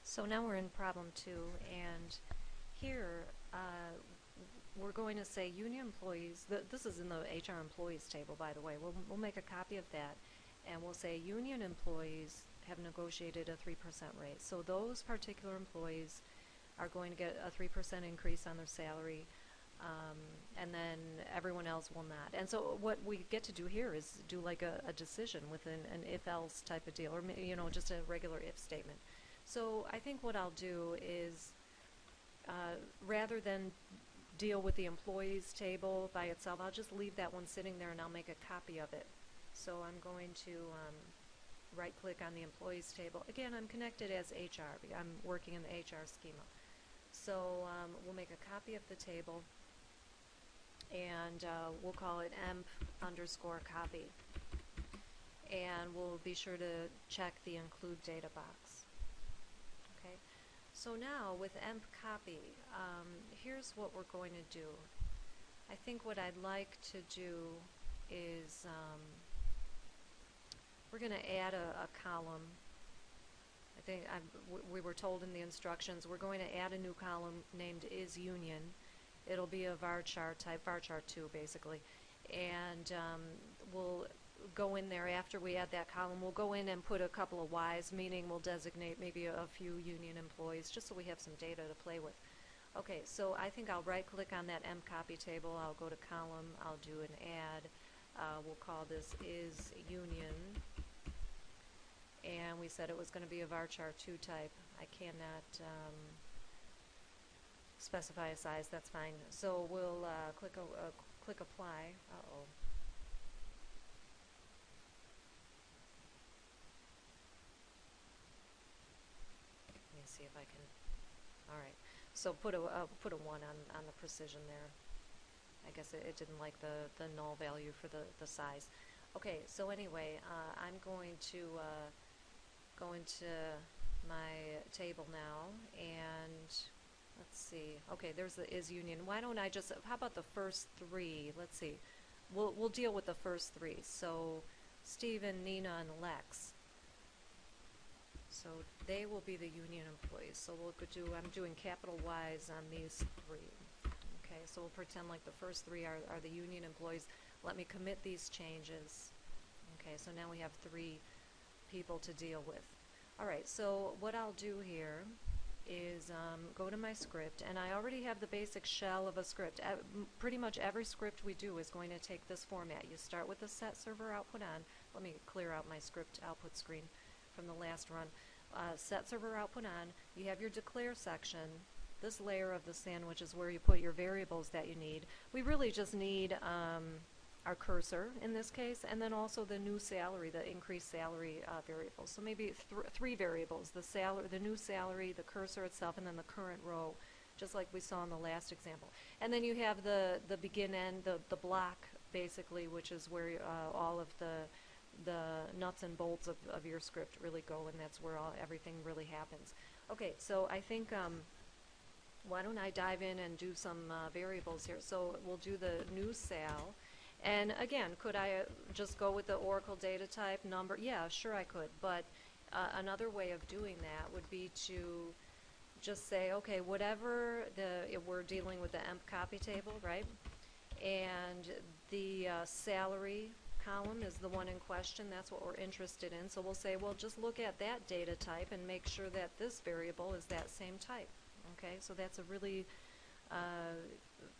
So now we're in problem 2, and here we're going to say union employees, this is in the HR employees table, by the way. We'll make a copy of that, and we'll say union employees have negotiated a 3% raise. So those particular employees are going to get a 3% increase on their salary, and then everyone else will not. And so what we get to do here is do like a decision with an if-else type of deal, or just a regular if statement. So I think what I'll do is, rather than deal with the employees table by itself, I'll just leave that one sitting there and I'll make a copy of it. So I'm going to right click on the employees table. Again, I'm connected as HR. I'm working in the HR schema. So we'll make a copy of the table, and we'll call it emp_copy. And we'll be sure to check the include data box. Okay. So now with emp copy, here's what we're going to do. I think what I'd like to do is we're going to add a column. I think we were told in the instructions we're going to add a new column named isUnion. It'll be a varchar type, varchar2 basically, and we'll go in there after we add that column. We'll go in and put a couple of Y's, meaning we'll designate maybe a few union employees, just so we have some data to play with. Okay, so I think I'll right click on that mcopy table. I'll go to column, I'll do an add. We'll call this isUnion, and we said it was going to be a varchar2 type. I cannot specify a size, that's fine. So we'll click apply. Uh-oh. Let me see if I can. All right. So put a 1 on the precision there. I guess it didn't like the null value for the size. Okay. So anyway, I'm going to go into my table now, and let's see. Okay, there's the isUnion. Why don't I just, how about the first 3? Let's see. We'll deal with the first 3. So Stephen, Nina, and Lex. So they will be the union employees. So we'll do, I'm doing capital Y's on these 3. Okay, so we'll pretend like the first 3 are the union employees. Let me commit these changes. Okay, so now we have 3 people to deal with. All right, so what I'll do here is go to my script, and I already have the basic shell of a script. Pretty much every script we do is going to take this format. You start with the set server output on. Let me clear out my script output screen from the last run. Set server output on. You have your declare section. This layer of the sandwich is where you put your variables that you need. We really just need our cursor in this case, and then also the new salary, the increased salary variable. So maybe 3 variables: the salary, the new salary, the cursor itself, and then the current row, just like we saw in the last example. And then you have the begin end, the block basically, which is where all of the nuts and bolts of your script really go, and that's where everything really happens. Okay, so I think why don't I dive in and do some variables here. So we'll do the new sal. And again, could I just go with the Oracle data type number? Yeah, sure I could. But another way of doing that would be to just say, okay, whatever we're dealing with the emp copy table, right? And the salary column is the one in question. That's what we're interested in. So we'll say, well, just look at that data type and make sure that this variable is that same type. Okay, so that's a really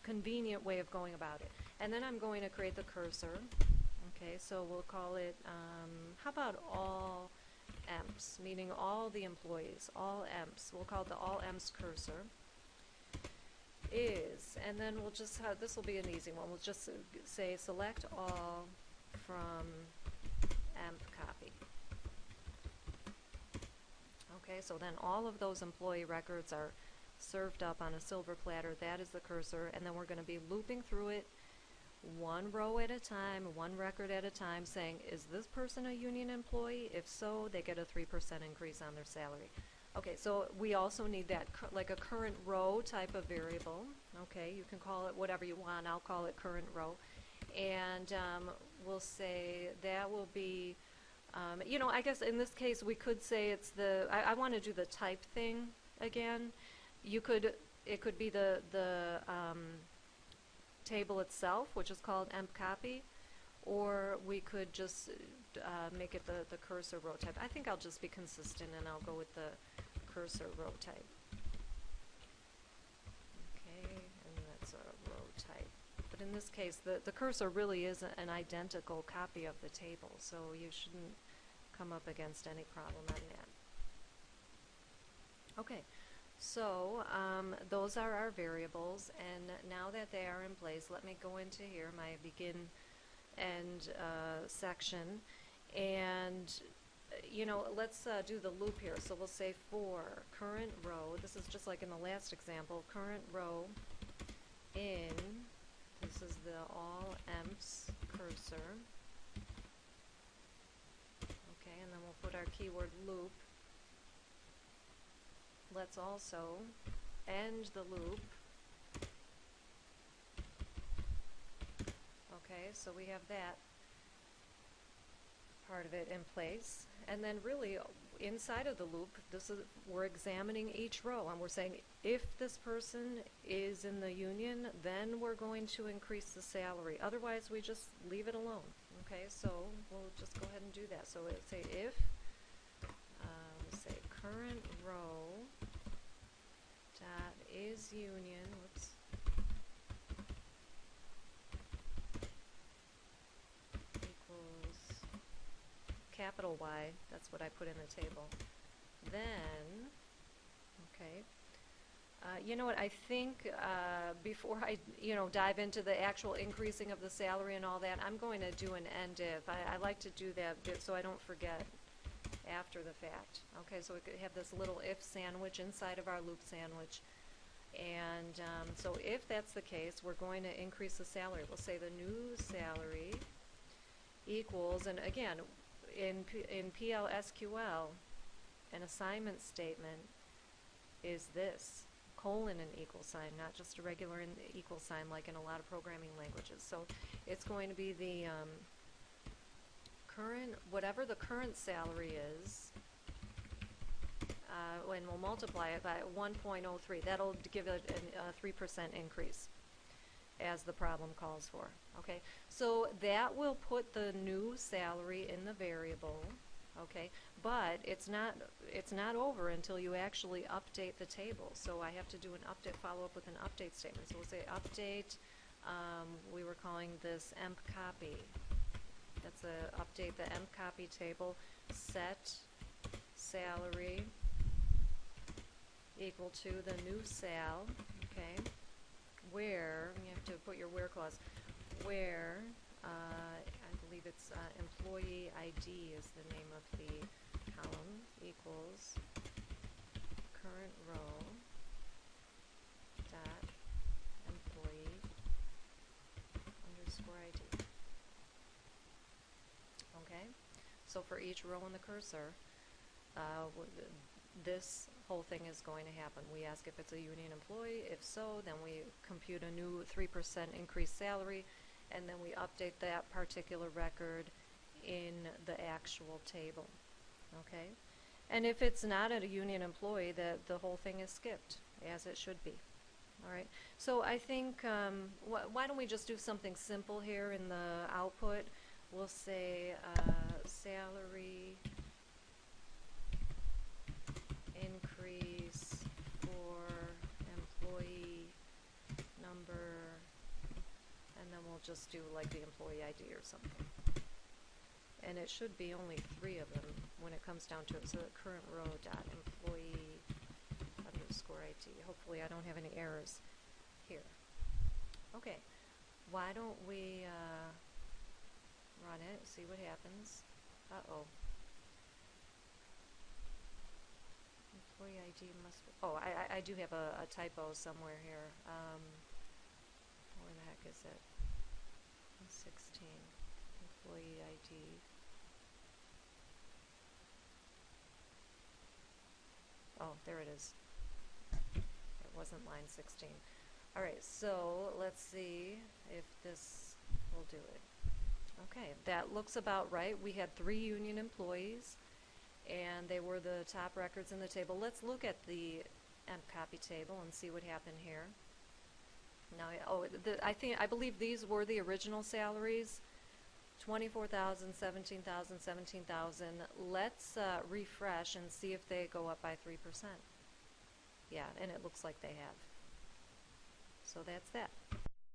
convenient way of going about it. And then I'm going to create the cursor. Okay, so we'll call it, how about all emps, meaning all the employees, all emps. We'll call it the all emps cursor is, and then we'll just have, this will be an easy one. We'll just say select all from emp copy. Okay, so then all of those employee records are served up on a silver platter. That is the cursor, and then we're going to be looping through it 1 row at a time, 1 record at a time, saying, is this person a union employee? If so, they get a 3% increase on their salary. Okay, so we also need that like a current row type of variable. Okay, you can call it whatever you want. I'll call it current row, and we'll say that will be You know, I guess in this case we could say it's I want to do the type thing again. It could be the table itself, which is called emp copy, or we could just make it the cursor row type. I think I'll just be consistent and I'll go with the cursor row type. Okay, and that's a row type. But in this case, the cursor really is an identical copy of the table, so you shouldn't come up against any problem on that. Okay, so those are our variables, and now that they are in place, let me go into here, my begin end section, and you know, let's do the loop here. So we'll say for current row, this is just like in the last example, current row in, this is the all emps cursor. Okay, and then we'll put our keyword loop. Let's also end the loop. Okay, so we have that part of it in place. And then really inside of the loop, we're examining each row and we're saying if this person is in the union, then we're going to increase the salary. Otherwise, we just leave it alone. Okay, so we'll just go ahead and do that. So we'll say if, we'll say current row dot is union, whoops, equals capital Y, that's what I put in the table. Then, okay, you know what, I think before I, you know, dive into the actual increasing of the salary and all that, I'm going to do an end if. I like to do that so I don't forget after the fact. Okay, so we could have this little if sandwich inside of our loop sandwich. And so if that's the case, we're going to increase the salary. We'll say the new salary equals, and again, in PL/SQL, an assignment statement is this, colon and equal sign, not just a regular equal sign like in a lot of programming languages. So it's going to be the current, whatever the current salary is, and we'll multiply it by 1.03. That'll give it a 3% increase, as the problem calls for. Okay, so that will put the new salary in the variable. Okay, but it's not over until you actually update the table. So I have to do an update, follow up with an update statement. So we'll say update. We were calling this emp copy. That's a update the emp copy table. Set salary equal to the new sal. Okay, where you have to put your where clause. Where I believe it's employee ID is the name of the column, equals current row dot employee underscore ID. Okay, so for each row in the cursor, this whole thing is going to happen. We ask if it's a union employee. If so, then we compute a new 3% increased salary, and then we update that particular record in the actual table. Okay, and if it's not a union employee, the whole thing is skipped, as it should be. All right, so I think why don't we just do something simple here in the output. We'll say salary increase for employee number, and then we'll just do like the employee ID or something. And it should be only 3 of them when it comes down to it. So the current row dot employee underscore ID. Hopefully I don't have any errors here. Okay, why don't we run it, see what happens. Uh-oh. Employee ID must be, oh, I do have a typo somewhere here. Where the heck is it? 16. Employee ID. Oh, there it is. It wasn't line 16. Alright, so let's see if this will do it. Okay, that looks about right. We had 3 union employees, and they were the top records in the table. Let's look at the emp copy table and see what happened here. Now, I believe these were the original salaries. 24,000, 17,000, 17,000. Let's refresh and see if they go up by 3%. Yeah, and it looks like they have. So that's that.